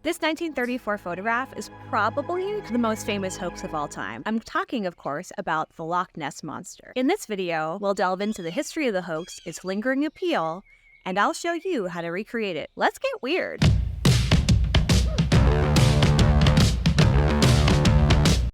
This 1934 photograph is probably the most famous hoax of all time. I'm talking, of course, about the Loch Ness Monster. In this video, we'll delve into the history of the hoax, its lingering appeal, and I'll show you how to recreate it. Let's get weird!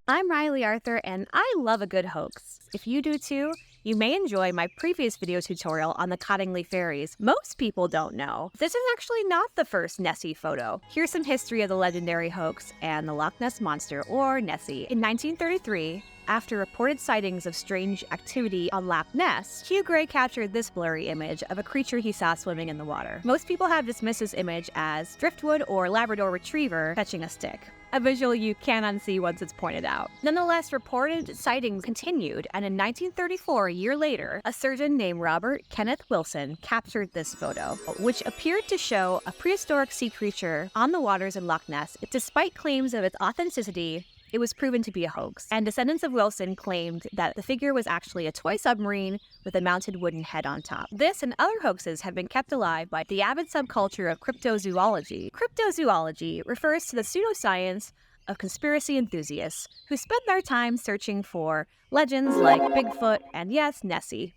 I'm Riley Arthur, and I love a good hoax. If you do too, you may enjoy my previous video tutorial on the Cottingley fairies. Most people don't know this is actually not the first Nessie photo. Here's some history of the legendary hoax and the Loch Ness Monster, or Nessie. In 1933, after reported sightings of strange activity on Loch Ness, Hugh Gray captured this blurry image of a creature he saw swimming in the water. Most people have dismissed this image as driftwood or Labrador retriever catching a stick, a visual you can unsee once it's pointed out. Nonetheless, reported sightings continued, and in 1934, a year later, a surgeon named Robert Kenneth Wilson captured this photo, which appeared to show a prehistoric sea creature on the waters in Loch Ness. Despite claims of its authenticity, it was proven to be a hoax, and descendants of Wilson claimed that the figure was actually a toy submarine with a mounted wooden head on top. This and other hoaxes have been kept alive by the avid subculture of cryptozoology. Cryptozoology refers to the pseudoscience of conspiracy enthusiasts who spend their time searching for legends like Bigfoot and, yes, Nessie.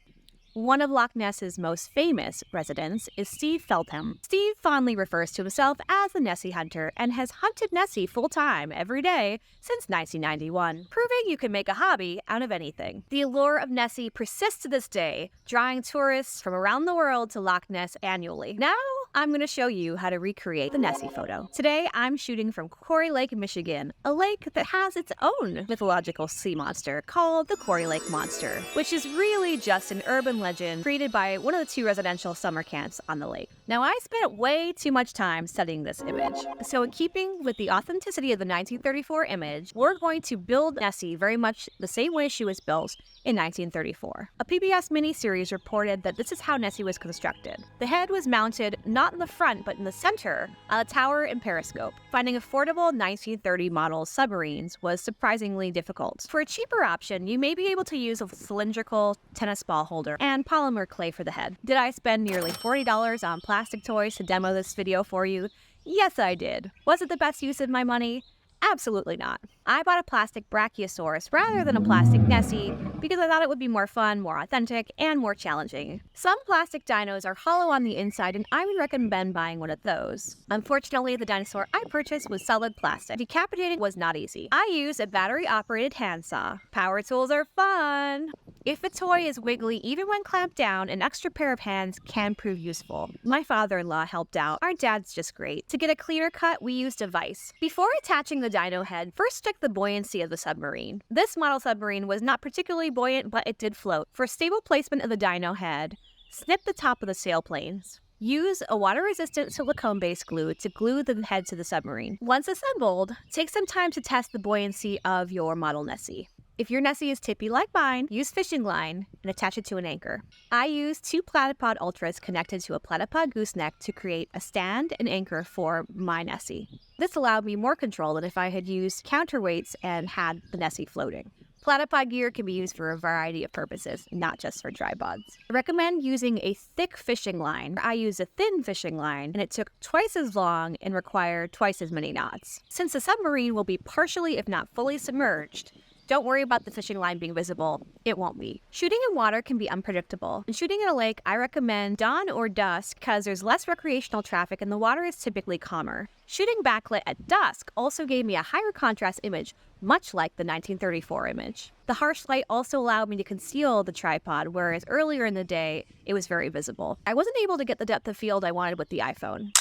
One of Loch Ness's most famous residents is Steve Feltham. Steve fondly refers to himself as the Nessie hunter and has hunted Nessie full-time every day since 1991, proving you can make a hobby out of anything. The allure of Nessie persists to this day, drawing tourists from around the world to Loch Ness annually. Now, I'm going to show you how to recreate the Nessie photo. Today, I'm shooting from Quarry Lake, Michigan, a lake that has its own mythological sea monster called the Quarry Lake Monster, which is really just an urban legend created by one of the two residential summer camps on the lake. Now, I spent way too much time studying this image, so in keeping with the authenticity of the 1934 image, we're going to build Nessie very much the same way she was built in 1934. A PBS miniseries reported that this is how Nessie was constructed. The head was mounted not in the front, but in the center, on a tower and periscope. Finding affordable 1930 model submarines was surprisingly difficult. For a cheaper option, you may be able to use a cylindrical tennis ball holder and polymer clay for the head. Did I spend nearly $40 on plastic toys to demo this video for you? Yes, I did. Was it the best use of my money? Absolutely not. I bought a plastic Brachiosaurus rather than a plastic Nessie because I thought it would be more fun, more authentic, and more challenging. Some plastic dinos are hollow on the inside, and I would recommend buying one of those. Unfortunately, the dinosaur I purchased was solid plastic. Decapitating was not easy. I used a battery-operated handsaw. Power tools are fun! If a toy is wiggly even when clamped down, an extra pair of hands can prove useful. My father-in-law helped out. Our dad's just great. To get a cleaner cut, we used a vise. Before attaching the dino head, first check the buoyancy of the submarine. This model submarine was not particularly buoyant, but it did float. For stable placement of the dino head, snip the top of the sailplanes. Use a water-resistant silicone-based glue to glue the head to the submarine. Once assembled, take some time to test the buoyancy of your model Nessie. If your Nessie is tippy like mine, use fishing line and attach it to an anchor. I used two Platypod Ultras connected to a Platypod gooseneck to create a stand and anchor for my Nessie. This allowed me more control than if I had used counterweights and had the Nessie floating. Platypod gear can be used for a variety of purposes, not just for tripods. I recommend using a thick fishing line. I used a thin fishing line, and it took twice as long and required twice as many knots. Since the submarine will be partially, if not fully, submerged, don't worry about the fishing line being visible. It won't be. Shooting in water can be unpredictable. When shooting in a lake, I recommend dawn or dusk because there's less recreational traffic and the water is typically calmer. Shooting backlit at dusk also gave me a higher contrast image, much like the 1934 image. The harsh light also allowed me to conceal the tripod, whereas earlier in the day, it was very visible. I wasn't able to get the depth of field I wanted with the iPhone.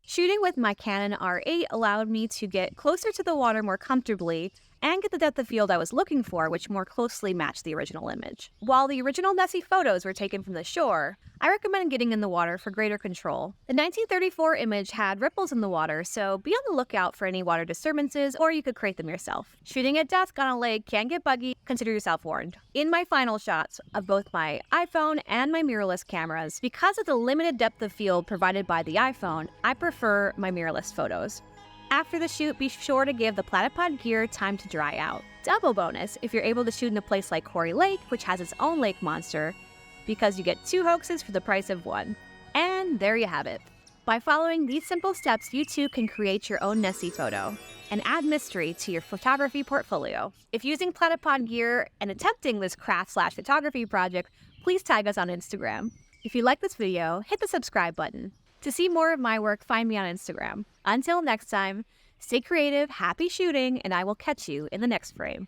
Shooting with my Canon R8 allowed me to get closer to the water more comfortably and get the depth of field I was looking for, which more closely matched the original image. While the original Nessie photos were taken from the shore, I recommend getting in the water for greater control. The 1934 image had ripples in the water, so be on the lookout for any water disturbances, or you could create them yourself. Shooting at dusk on a lake can get buggy. Consider yourself warned. In my final shots of both my iPhone and my mirrorless cameras, because of the limited depth of field provided by the iPhone, I prefer my mirrorless photos. After the shoot, be sure to give the Platypod gear time to dry out. Double bonus if you're able to shoot in a place like Quarry Lake, which has its own lake monster, because you get two hoaxes for the price of one. And there you have it. By following these simple steps, you too can create your own Nessie photo and add mystery to your photography portfolio. If using Platypod gear and attempting this craft/photography project, please tag us on Instagram. If you like this video, hit the subscribe button. To see more of my work, find me on Instagram. Until next time, stay creative, happy shooting, and I will catch you in the next frame.